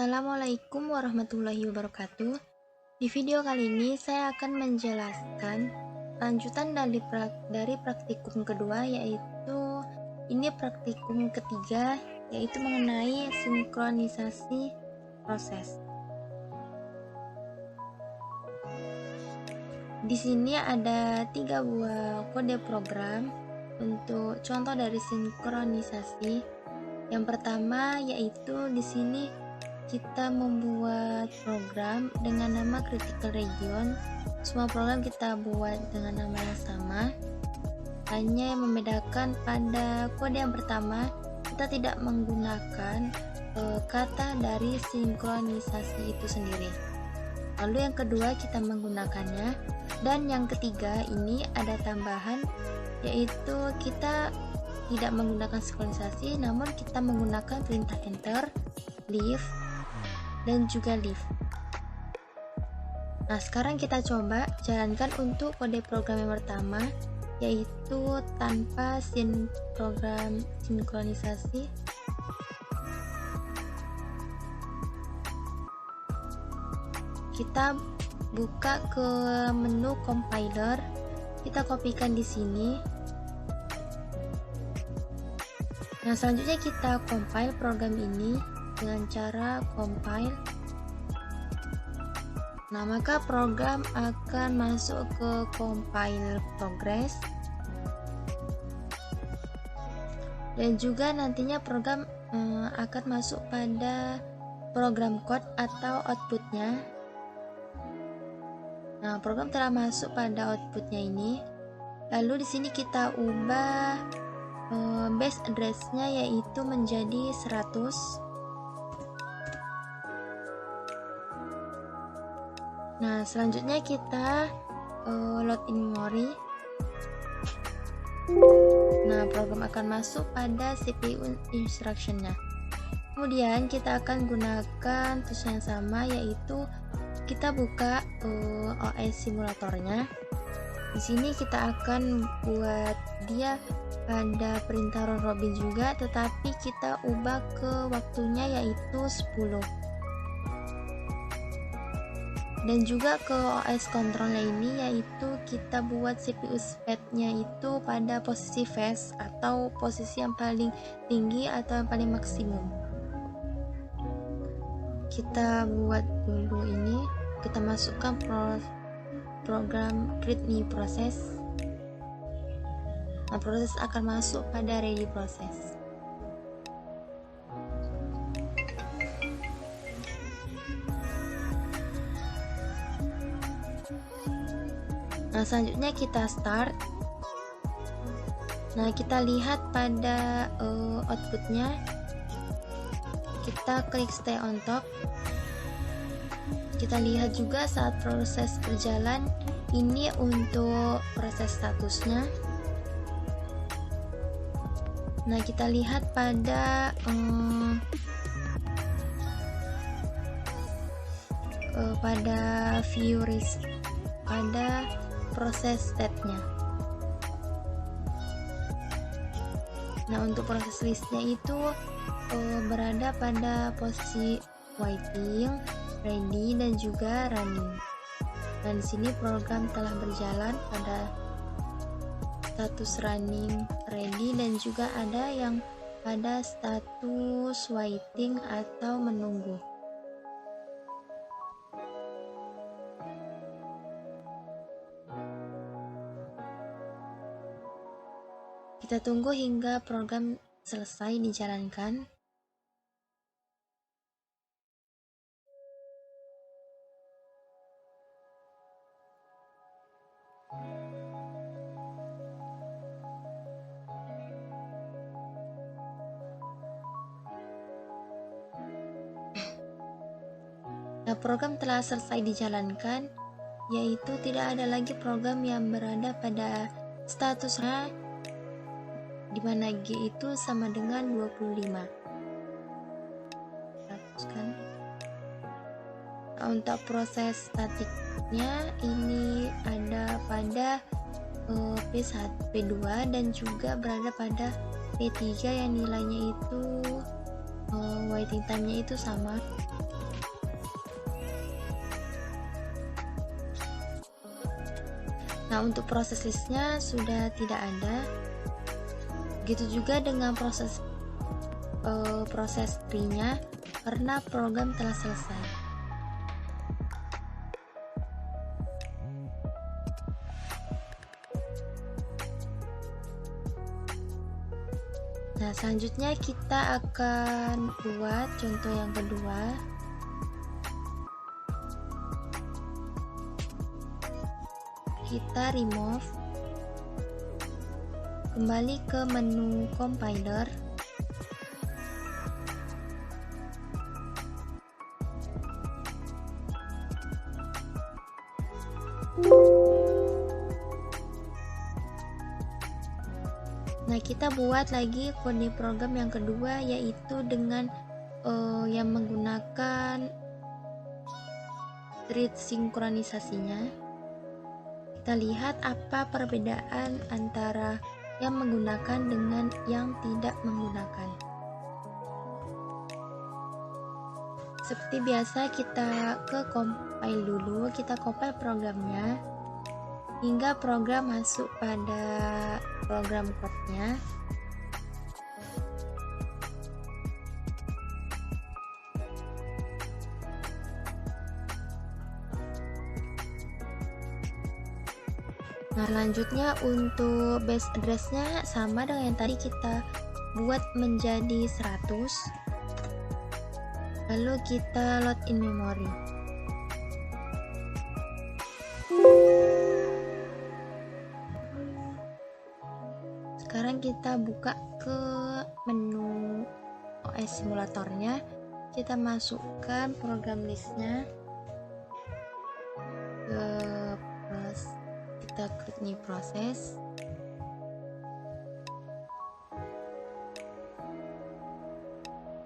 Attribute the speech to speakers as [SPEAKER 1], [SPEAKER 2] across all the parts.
[SPEAKER 1] Assalamualaikum warahmatullahi wabarakatuh. Di video kali ini saya akan menjelaskan lanjutan dari praktikum kedua, yaitu ini praktikum ketiga, yaitu mengenai sinkronisasi proses. Di sini ada 3 buah kode program untuk contoh dari sinkronisasi. Yang pertama yaitu di sini kita membuat program dengan nama critical region. Semua program kita buat dengan nama yang sama, hanya yang membedakan pada kode yang pertama kita tidak menggunakan kata dari sinkronisasi itu sendiri. Lalu yang kedua kita menggunakannya, dan yang ketiga ini ada tambahan, yaitu kita tidak menggunakan sinkronisasi, namun kita menggunakan perintah enter, leave, dan juga leave. Nah, sekarang kita coba jalankan untuk kode program yang pertama, yaitu tanpa program sinkronisasi. Kita buka ke menu compiler, kita kopikan di sini. Nah, selanjutnya kita compile program ini dengan cara compile. Nah, maka program akan masuk ke compile progress, dan juga nantinya program akan masuk pada program code atau outputnya. Nah, program telah masuk pada outputnya ini. Lalu di sini kita ubah base address-nya yaitu menjadi 100. Nah, selanjutnya kita load in memory. Nah, program akan masuk pada CPU instruction-nya. Kemudian kita akan gunakan tools yang sama, yaitu kita buka OS simulatornya. Di sini kita akan buat dia pada perintah round robin juga, tetapi kita ubah ke waktunya yaitu 10. Dan juga ke OS controlnya ini, yaitu kita buat CPU speed-nya itu pada posisi fast atau posisi yang paling tinggi atau yang paling maksimum. Kita buat dulu ini, kita masukkan program create new process. Nah, proses akan masuk pada ready process. Nah, selanjutnya kita start. Nah, kita lihat pada outputnya, kita klik stay on top. Kita lihat juga saat proses berjalan, ini untuk proses statusnya. Nah, kita lihat pada view list, pada proses state-nya. Nah, untuk proses listnya itu berada pada posisi waiting, ready, dan juga running. Dan di sini program telah berjalan pada status running, ready, dan juga ada yang pada status waiting atau menunggu. Kita tunggu hingga program selesai dijalankan. Nah, program telah selesai dijalankan, yaitu tidak ada lagi program yang berada pada statusnya, di mana G itu sama dengan 25. Hapuskan. Nah, untuk proses statiknya ini ada pada P1, P2, dan juga berada pada P3 yang nilainya itu waiting time-nya itu sama. Nah, untuk proses listnya sudah tidak ada. Begitu juga dengan proses tree-nya, karena program telah selesai. Nah, selanjutnya kita akan buat contoh yang kedua. Kita remove, kembali ke menu compiler, nah kita buat lagi kode program yang kedua, yaitu dengan yang menggunakan thread sinkronisasinya. Kita lihat apa perbedaan antara yang menggunakan dengan yang tidak menggunakan. Seperti biasa, kita ke compile dulu, kita compile programnya hingga program masuk pada program code-nya. Nah, selanjutnya untuk base address-nya sama dengan yang tadi, kita buat menjadi 100, lalu kita load in memory. Sekarang kita buka ke menu OS simulatornya, kita masukkan program listnya ke kita create new process.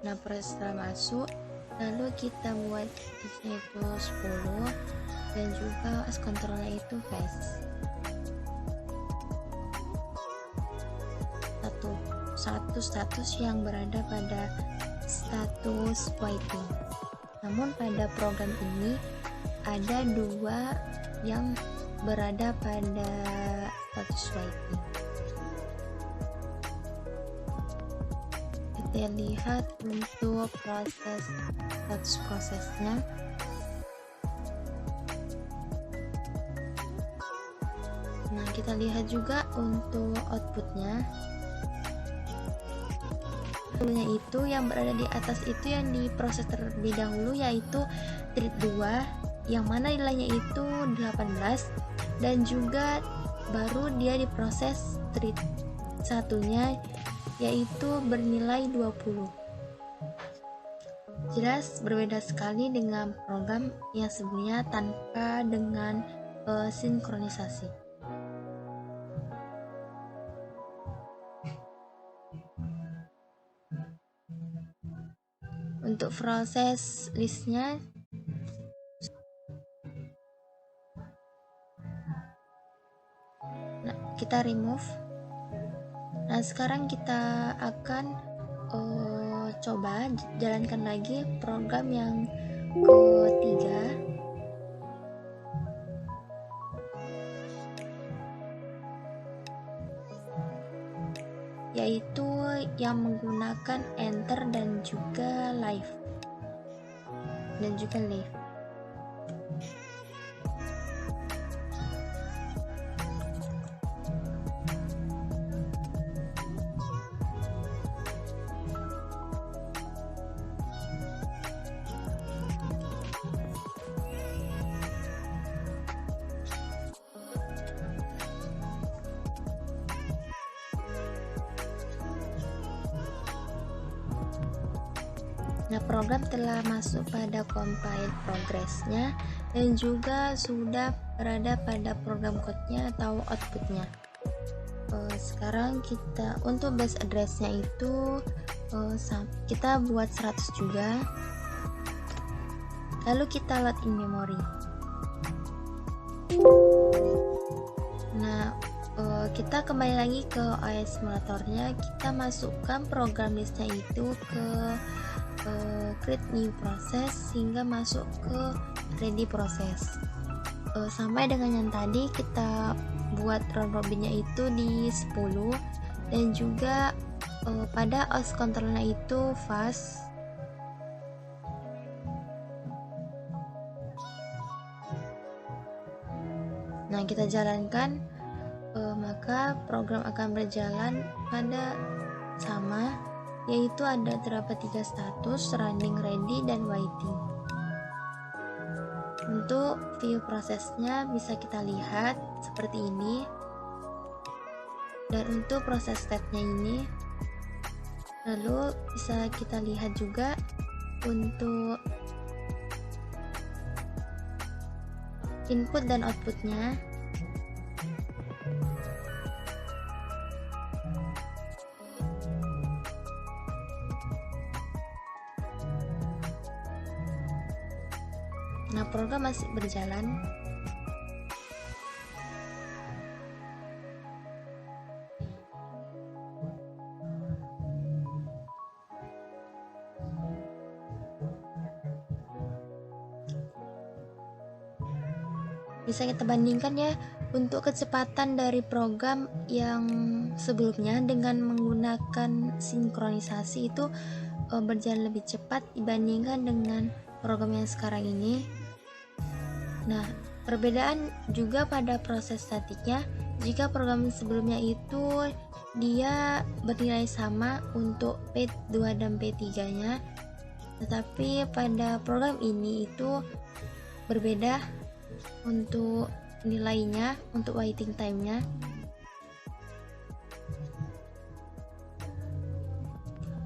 [SPEAKER 1] Nah, proses telah masuk, lalu kita buat isinya itu 10 dan juga OS controller itu face. Satu status yang berada pada status waiting. Namun pada program ini ada 2 yang berada pada status waiting. Kita lihat untuk status prosesnya. Nah, kita lihat juga untuk outputnya. Itu yang berada di atas itu yang diproses terlebih dahulu, yaitu thread 2 yang mana nilainya itu 18, dan juga baru dia diproses thread satunya yaitu bernilai 20. Jelas berbeda sekali dengan program yang sebelumnya tanpa dengan sinkronisasi. Untuk proses listnya, nah, kita remove. Nah, sekarang kita akan coba jalankan lagi program yang ketiga, yaitu yang menggunakan enter dan juga leave. Nah, program telah masuk pada compile progress-nya dan juga sudah berada pada program code-nya atau output-nya. Sekarang kita untuk base address-nya itu kita buat 100 juga. Lalu kita load in memory. Nah, kita kembali lagi ke OS simulatornya, kita masukkan program listnya itu ke create new process hingga masuk ke ready process. Sampai dengan yang tadi kita buat round robinnya itu di 10, dan juga pada os controlnya itu fast. Nah, kita jalankan, maka program akan berjalan pada sama, yaitu ada terdapat 3 status: running, ready, dan waiting. Untuk view prosesnya bisa kita lihat seperti ini, dan untuk proses state-nya ini, lalu bisa kita lihat juga untuk input dan outputnya. Nah, program masih berjalan. Bisa kita bandingkan ya untuk kecepatan dari program yang sebelumnya dengan menggunakan sinkronisasi itu berjalan lebih cepat dibandingkan dengan program yang sekarang ini. Nah, perbedaan juga pada proses statiknya. Jika program sebelumnya itu dia bernilai sama untuk P2 dan P3 nya, tetapi pada program ini itu berbeda untuk nilainya, untuk waiting time-nya.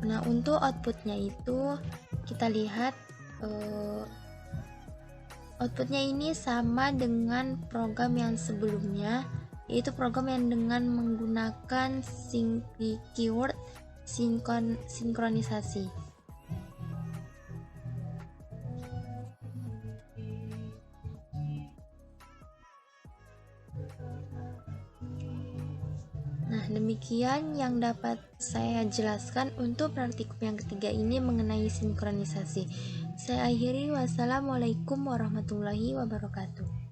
[SPEAKER 1] Nah, untuk outputnya itu kita lihat outputnya ini sama dengan program yang sebelumnya, yaitu program yang dengan menggunakan keyword sinkronisasi. Nah, demikian yang dapat saya jelaskan untuk praktikum yang ketiga ini mengenai sinkronisasi. Saya akhiri, wassalamualaikum warahmatullahi wabarakatuh.